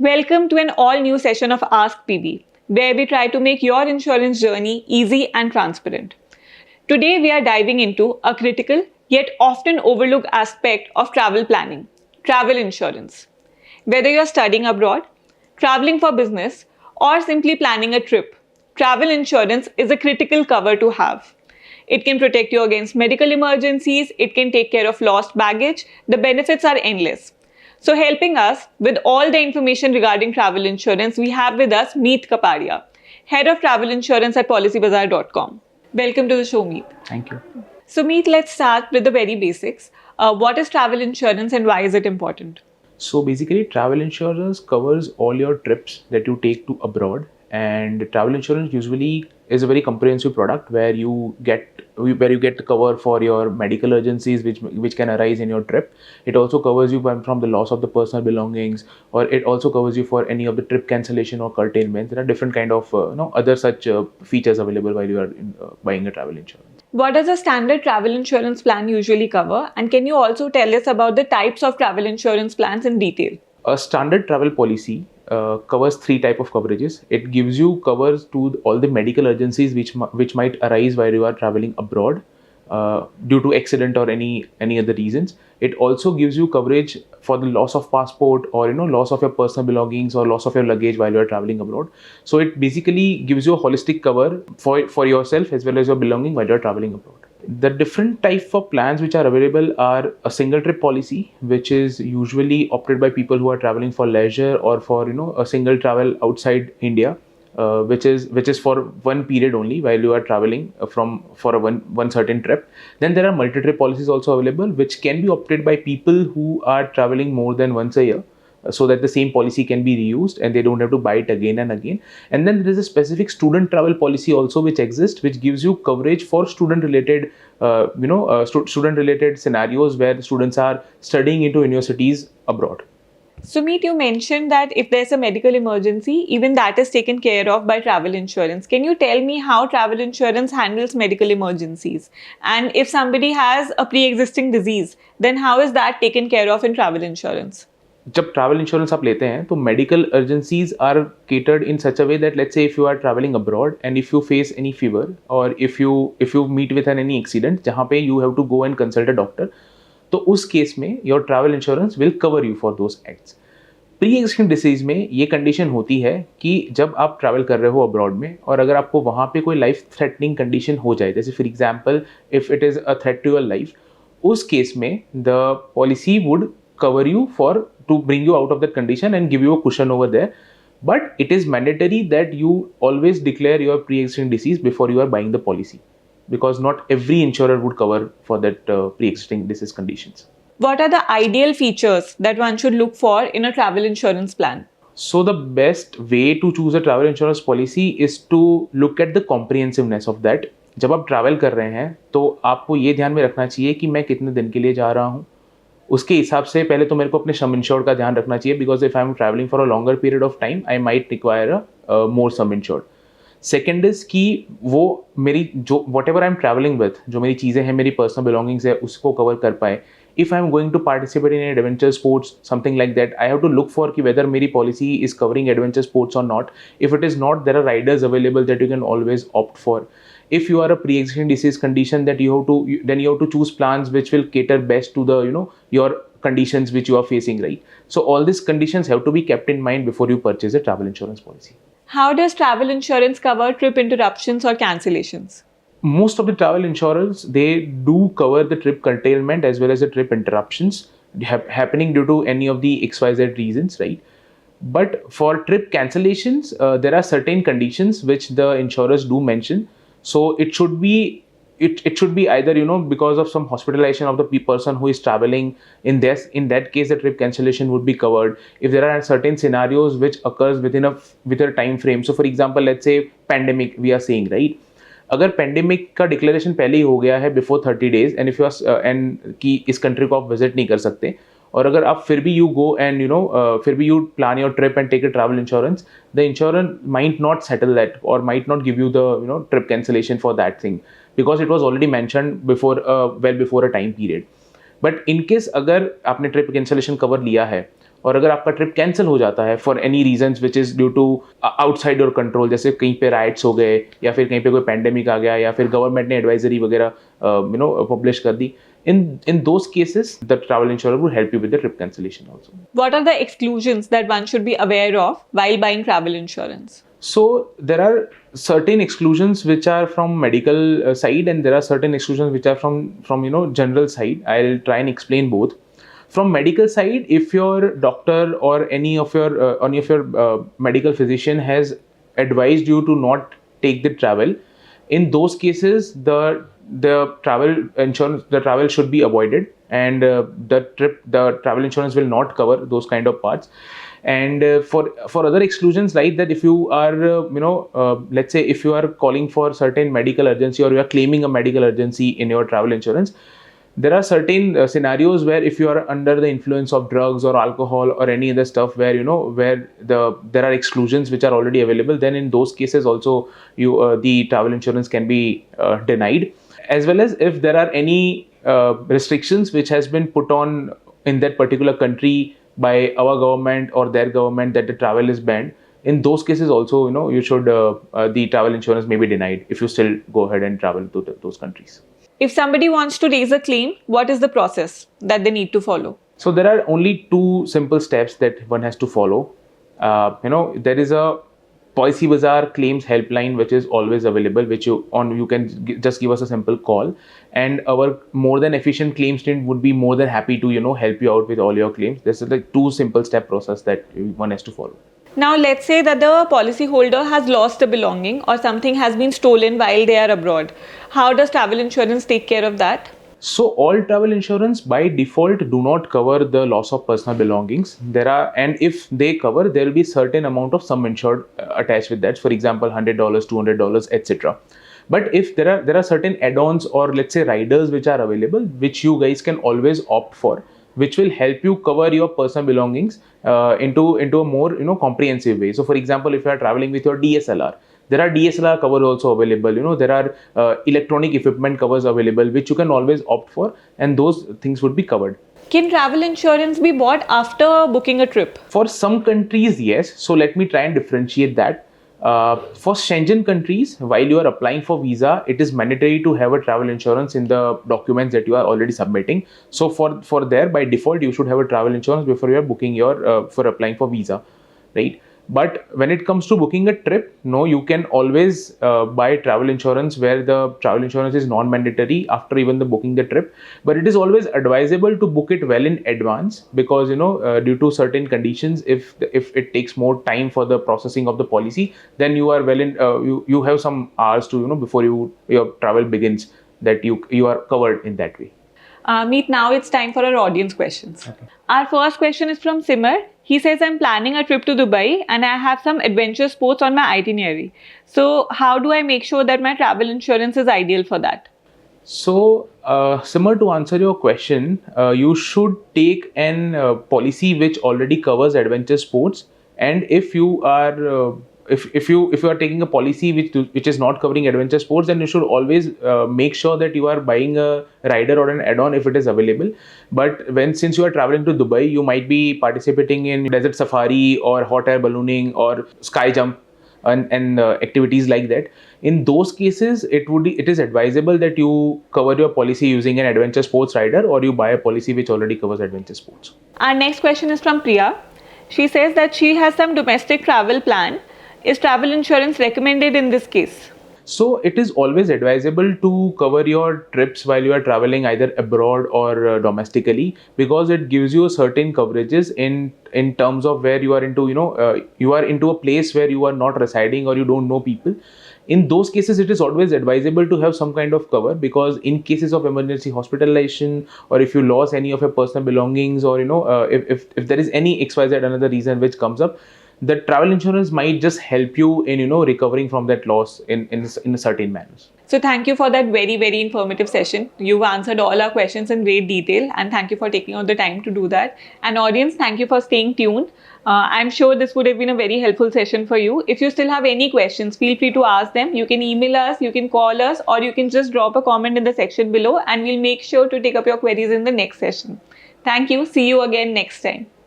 Welcome to an all-new session of AskPB, where we try to make your insurance journey easy and transparent. Today, we are diving into a critical yet often overlooked aspect of travel planning, travel insurance. Whether you're studying abroad, traveling for business, or simply planning a trip, travel insurance is a critical cover to have. It can protect you against medical emergencies, it can take care of lost baggage, the benefits are endless. So helping us with all the information regarding travel insurance, we have with us Meet Kapadia, Head of Travel Insurance at Policybazaar.com. Welcome to the show, Meet. Thank you. So Meet, let's start with the very basics. What is travel insurance and why is it important? So basically, travel insurance covers all your trips that you take to abroad, and travel insurance usually is a very comprehensive product where you get the cover for your medical urgencies which can arise in your trip. It also covers you from the loss of the personal belongings, or it also covers you for any of the trip cancellation or curtailment. There are different kind of other such features available while you are buying a travel insurance. What does a standard travel insurance plan usually cover? And can you also tell us about the types of travel insurance plans in detail? A standard travel policy covers three types of coverages. It gives you covers to all the medical urgencies which might arise while you are traveling abroad due to accident or any other reasons. It also gives you coverage for the loss of passport or loss of your personal belongings or loss of your luggage while you are traveling abroad. So it basically gives you a holistic cover for yourself as well as your belonging while you are traveling abroad. The different type of plans which are available are a single trip policy, which is usually opted by people who are traveling for leisure or for a single travel outside India, which is for one period only while you are traveling for a one certain trip. Then there are multi-trip policies also available, which can be opted by people who are traveling more than once a year, so that the same policy can be reused and they don't have to buy it again and again. And then there is a specific student travel policy also which exists, which gives you coverage for student related scenarios where students are studying into universities abroad. So Meet, you mentioned that if there's a medical emergency, even that is taken care of by travel insurance. Can you tell me how travel insurance handles medical emergencies? And if somebody has a pre-existing disease, then how is that taken care of in travel insurance? जब travel insurance आप लेते हैं तो medical urgencies are catered in such a way that let's say if you are travelling abroad and if you face any fever और if you meet with any accident जहाँ पे you have to go and consult a doctor, तो उस case में your travel insurance will cover you for those acts. Pre existing disease में ये condition होती है कि जब आप ट्रैवल कर रहे हो अब्रॉड में और अगर आपको वहाँ पे कोई लाइफ थ्रेटनिंग कंडीशन हो जाए, जैसे for example if it is a threat to your life, उस केस में the policy would cover you to bring you out of that condition and give you a cushion over there. But it is mandatory that you always declare your pre-existing disease before you are buying the policy, because not every insurer would cover for that pre-existing disease conditions. What are the ideal features that one should look for in a travel insurance plan? So the best way to choose a travel insurance policy is to look at the comprehensiveness of that. जब आप travel कर रहे हैं तो आपको ये ध्यान में रखना चाहिए कि मैं कितने दिन के लिए जा रहा हूँ. उसके हिसाब से पहले तो मेरे को अपने सम इंश्योर्ड का ध्यान रखना चाहिए, because if I am travelling for a longer period of time I might require a more some insured. Second is कि वो मेरी जो what ever I am travelling with, जो मेरी चीज़ें हैं, मेरी पर्सनल बिलोंगिंग्स है, उसको कवर कर पाए. If I am going to participate in adventure sports something like that, I have to look for कि वेदर मेरी policy is covering adventure sports और not. If it is not, there are riders available that you can always opt for. If you are a pre-existing disease condition, that you have to choose plans which will cater best to the your conditions which you are facing, right? So all these conditions have to be kept in mind before you purchase a travel insurance policy. How does travel insurance cover trip interruptions or cancellations? Most of the travel insurers, they do cover the trip curtailment as well as the trip interruptions happening due to any of the XYZ reasons, right? But for trip cancellations, there are certain conditions which the insurers do mention. So it should be either because of some hospitalization of the person who is traveling. In that case, the trip cancellation would be covered. If there are certain scenarios which occurs within a time frame. So for example, let's say pandemic we are saying, right? अगर pandemic का declaration पहले ही हो गया है before 30 days and if you and कि इस country को आप विजिट नहीं कर सकते, और अगर आप फिर भी यू गो एंड फिर भी you plan your trip and take a travel insurance, the insurance might not settle that और might not give you the trip cancellation for that thing, because it was already mentioned well before a time period. But in case अगर आपने trip cancellation cover लिया है और अगर आपका trip cancel हो जाता है for any reasons which is due to outside your control, जैसे कहीं पे राइट्स हो गए या फिर कहीं पे कोई पैंडेमिक आ गया या फिर गवर्नमेंट ने एडवाइजरी वगैरह पब्लिश कर दी, in those cases the travel insurer will help you with the trip cancellation also. What are the exclusions that one should be aware of while buying travel insurance? So there are certain exclusions which are from medical side, and there are certain exclusions which are from general side. I'll try and explain both. From medical side, if your doctor or any of your medical physician has advised you to not take the travel, in those cases the travel should be avoided, and the travel insurance will not cover those kind of parts. And for other exclusions, like that, if you are let's say if you are calling for certain medical urgency or you are claiming a medical urgency in your travel insurance, there are certain scenarios where if you are under the influence of drugs or alcohol or any other stuff where there are exclusions which are already available, then in those cases also the travel insurance can be denied. As well as if there are any restrictions which has been put on in that particular country by our government or their government that the travel is banned, in those cases also you should the travel insurance may be denied if you still go ahead and travel to those countries. If somebody wants to raise a claim, what is the process that they need to follow? So there are only two simple steps that one has to follow. There is a Policybazaar claims helpline which is always available, which you can just give us a simple call, and our more than efficient claims team would be more than happy to help you out with all your claims. This is the two simple step process that one has to follow. Now let's say that the policyholder has lost a belonging or something has been stolen while they are abroad. How does travel insurance take care of that? So all travel insurance by default do not cover the loss of personal belongings. And if they cover, there will be certain amount of sum insured attached with that. For example, $100, $200, etc. But if there are certain add-ons or let's say riders which are available, which you guys can always opt for, which will help you cover your personal belongings into a more comprehensive way. So for example, if you are traveling with your DSLR, there are DSLR covers also available. There are electronic equipment covers available, which you can always opt for, and those things would be covered. Can travel insurance be bought after booking a trip? For some countries, yes. So let me try and differentiate that. For Schengen countries, while you are applying for visa, it is mandatory to have a travel insurance in the documents that you are already submitting. So for there, by default, you should have a travel insurance before you are booking your for applying for visa, right? But when it comes to booking a trip, no, you can always buy travel insurance where the travel insurance is non-mandatory after even the booking the trip. But it is always advisable to book it well in advance, because due to certain conditions, if it takes more time for the processing of the policy, then you are well in you have some hours to before your travel begins, that you are covered in that way. Meet, now it's time for our audience questions. Okay. Our first question is from Simar. He says, I'm planning a trip to Dubai and I have some adventure sports on my itinerary. So how do I make sure that my travel insurance is ideal for that? So, Simar, to answer your question, you should take an policy which already covers adventure sports. And if you are if you are taking a policy which is not covering adventure sports, then you should always make sure that you are buying a rider or an add-on if it is available. But since you are traveling to Dubai, you might be participating in desert safari or hot air ballooning or sky jump and activities like that. In those cases, it is advisable that you cover your policy using an adventure sports rider, or you buy a policy which already covers adventure sports. Our next question is from Priya. She says that she has some domestic travel plan. Is travel insurance recommended in this case? So it is always advisable to cover your trips while you are traveling either abroad or domestically, because it gives you certain coverages in terms of where you are into you are into a place where you are not residing or you don't know people. In those cases, it is always advisable to have some kind of cover, because in cases of emergency hospitalization, or if you lost any of your personal belongings, or if there is any XYZ another reason which comes up, the travel insurance might just help you in recovering from that loss in a certain manners. So thank you for that very, very informative session. You've answered all our questions in great detail, and thank you for taking out the time to do that. And audience, thank you for staying tuned. I'm sure this would have been a very helpful session for you. If you still have any questions, feel free to ask them. You can email us, you can call us, or you can just drop a comment in the section below, and we'll make sure to take up your queries in the next session. Thank you. See you again next time.